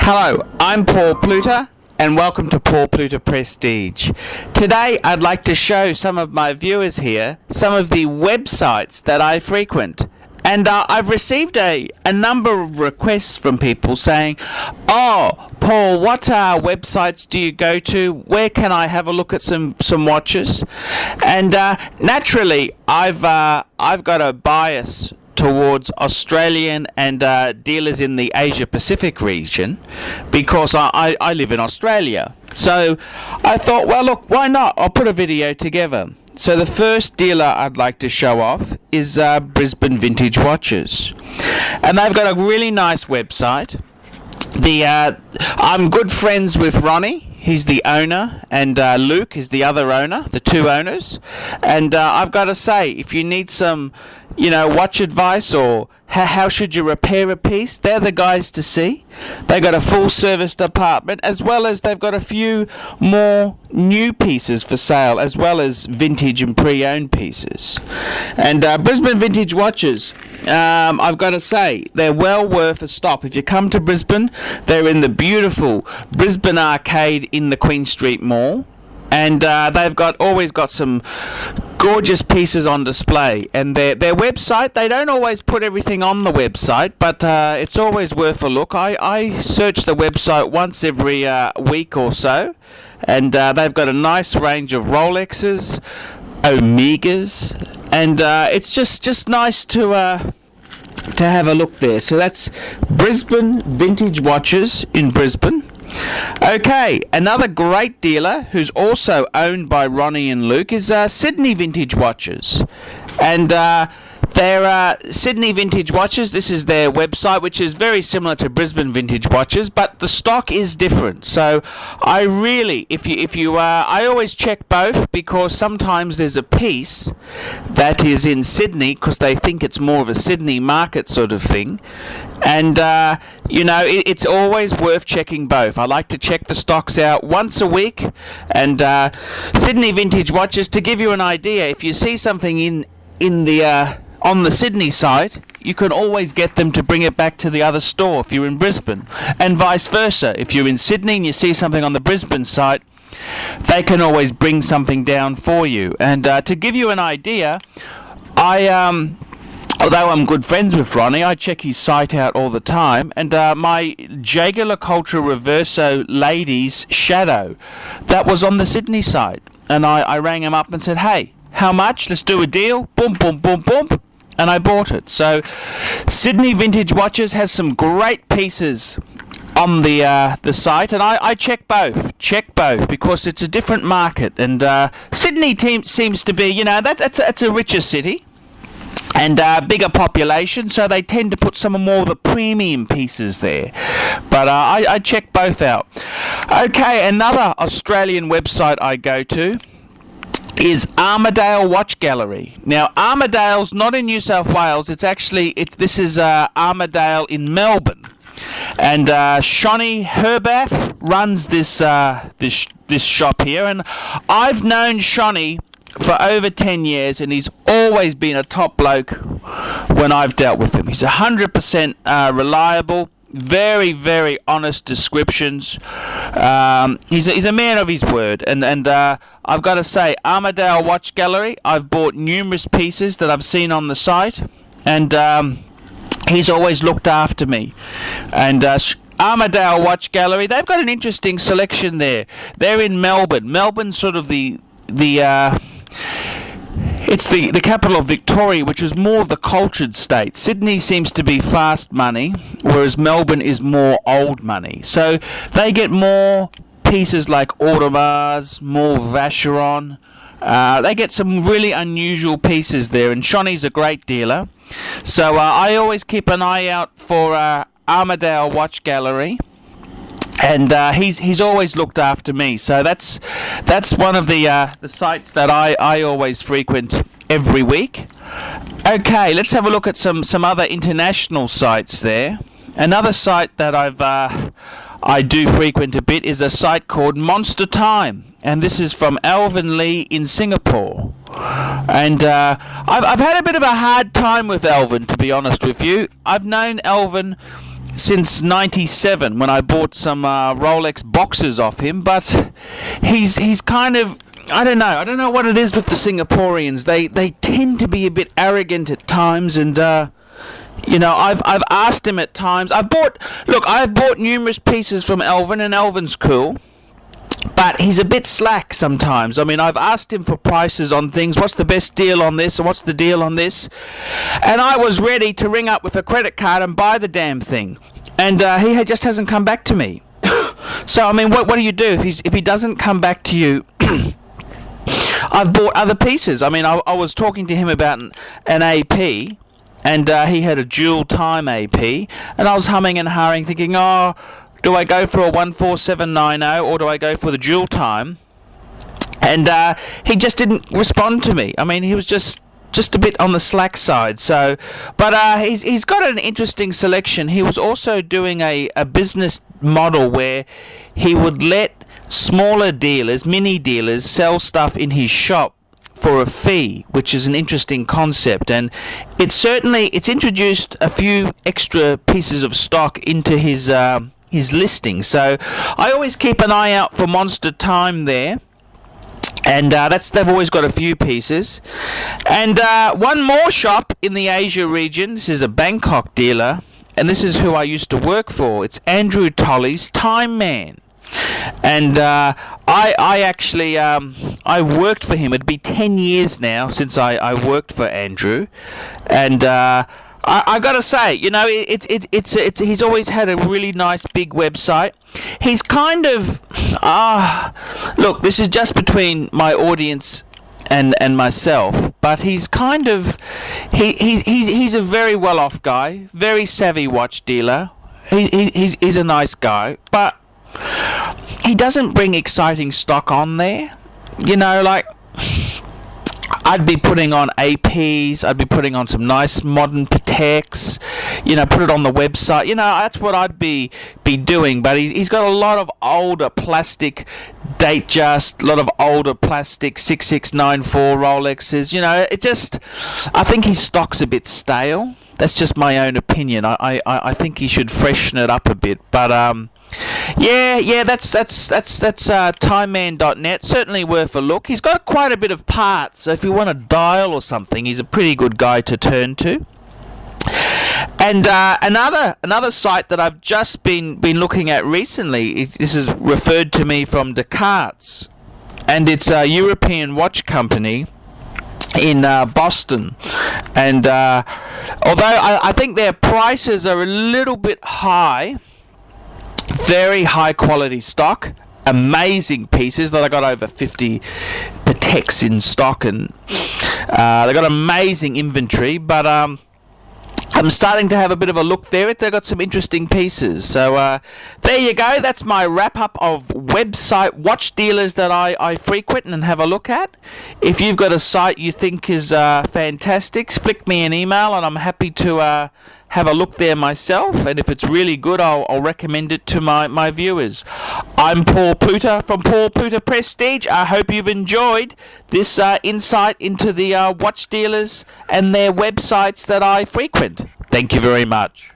Hello, I'm Paul Pluter, and welcome to Paul Pluter Prestige. Today I'd like to show some of my viewers here some of the websites that I frequent. And I've received a number of requests from people saying, "Oh, Paul, what websites do you go to? Where can I have a look at some watches?" And naturally, I've got a bias towards Australian and dealers in the Asia Pacific region because I live in Australia. So I thought, well, look, why not? I'll put a video together. So the first dealer I'd like to show off is Brisbane Vintage Watches, and they've got a really nice website. I'm good friends with Ronnie. He's the owner, and Luke is the other owner, the two owners. And I've got to say, if you need some, watch advice or how should you repair a piece, they're the guys to see. They've got a full service department, as well as they've got a few more new pieces for sale, as well as vintage and pre-owned pieces. And Brisbane Vintage Watches, I've got to say, they're well worth a stop. If you come to Brisbane, they're in the beautiful Brisbane Arcade in the Queen Street Mall. And they've always got some gorgeous pieces on display. And their website, they don't always put everything on the website, but it's always worth a look. I search the website once every week or so, and they've got a nice range of Rolexes, Omegas, and it's just nice to have a look there. So that's Brisbane Vintage Watches in Brisbane. Okay, another great dealer who's also owned by Ronnie and Luke is Sydney Vintage Watches. And they're Sydney Vintage Watches. This is their website, which is very similar to Brisbane Vintage Watches, but the stock is different. So I really, I always check both, because sometimes there's a piece that is in Sydney because they think it's more of a Sydney market sort of thing. And it's always worth checking both. I like to check the stocks out once a week. And Sydney Vintage Watches, to give you an idea, if you see something in the on the Sydney site, you can always get them to bring it back to the other store if you're in Brisbane, and vice versa. If you're in Sydney and you see something on the Brisbane site, they can always bring something down for you. And to give you an idea, although I'm good friends with Ronnie, I check his site out all the time, and my Jaeger LeCoultre Reverso Ladies Shadow, that was on the Sydney site, and I rang him up and said, "Hey, how much? Let's do a deal." Boom, boom, boom, boom. And I bought it. So Sydney Vintage Watches has some great pieces on the site, and I check both because it's a different market. And Sydney seems to be, that's a richer city and bigger population, so they tend to put some more of the premium pieces there. But I check both out. Okay, another Australian website I go to is Armadale Watch Gallery. Now, Armadale's not in New South Wales. This is Armadale in Melbourne, and Shonny Herbath runs this shop here, and I've known Shonny for over 10 years, and he's always been a top bloke when I've dealt with him. He's 100% reliable. Very, very honest descriptions. He's a man of his word, and I've got to say, Armadale Watch Gallery, I've bought numerous pieces that I've seen on the site, and he's always looked after me. And Armadale Watch Gallery, they've got an interesting selection there. They're in Melbourne. Melbourne's sort of it's the capital of Victoria, which is more of the cultured state. Sydney seems to be fast money, whereas Melbourne is more old money. So they get more pieces like Audemars, more Vacheron. They get some really unusual pieces there, and Shonny's a great dealer. So I always keep an eye out for Armadale Watch Gallery. And he's always looked after me, so that's one of the sites that I always frequent every week. Okay, let's have a look at some other international sites there. Another site that I do frequent a bit is a site called Monster Time, and this is from Alvin Lee in Singapore. And I've had a bit of a hard time with Alvin, to be honest with you. I've known Alvin since '97 when I bought some Rolex boxes off him, but he's kind of, I don't know what it is with the Singaporeans. They tend to be a bit arrogant at times, and I've asked him at times. I've bought numerous pieces from Elvin, and Elvin's cool. But he's a bit slack sometimes. I mean, I've asked him for prices on things. What's the best deal on this? And what's the deal on this? And I was ready to ring up with a credit card and buy the damn thing. And just hasn't come back to me. So, I mean, what do you do if he doesn't come back to you? I've bought other pieces. I mean, I was talking to him about an AP, and he had a dual time AP. And I was humming and hawing thinking, oh, do I go for a 14790 or do I go for the dual time? And he just didn't respond to me. I mean, he was just a bit on the slack side. So, but he's got an interesting selection. He was also doing a business model where he would let smaller dealers, mini dealers, sell stuff in his shop for a fee, which is an interesting concept, and it's introduced a few extra pieces of stock into his listing. So I always keep an eye out for Monster Time there, and they've always got a few pieces. And one more shop in the Asia region. This is a Bangkok dealer, and this is who I used to work for. It's Andrew Tolley's Time Man. And I actually I worked for him. It'd be 10 years now since I worked for Andrew, and I gotta say, he's always had a really nice big website. He's kind of look, this is just between my audience and myself, but he's kind of he's a very well off guy, very savvy watch dealer. He's a nice guy, but he doesn't bring exciting stock on there. Like, I'd be putting on APs, I'd be putting on some nice modern Pateks, put it on the website. That's what I'd be doing. But he's got a lot of older plastic Datejust, a lot of older plastic 6694 Rolexes. I think his stock's a bit stale. That's just my own opinion. I think he should freshen it up a bit. But yeah, that's timeman.net. Certainly worth a look. He's got quite a bit of parts, so if you want a dial or something, he's a pretty good guy to turn to. And another site that I've just been looking at recently, this is referred to me from Descartes, and it's a European watch company in Boston. And although I think their prices are a little bit high, very high quality stock, amazing pieces. That I got over 50 Pateks in stock, and they got amazing inventory. But I'm starting to have a bit of a look there. They've got some interesting pieces. So there you go. That's my wrap-up of website watch dealers that I frequent and have a look at. If you've got a site you think is fantastic, flick me an email, and I'm happy to have a look there myself. And if it's really good, I'll recommend it to my viewers. I'm Paul Pluta from Paul Pluta Prestige. I hope you've enjoyed this insight into the watch dealers and their websites that I frequent. Thank you very much.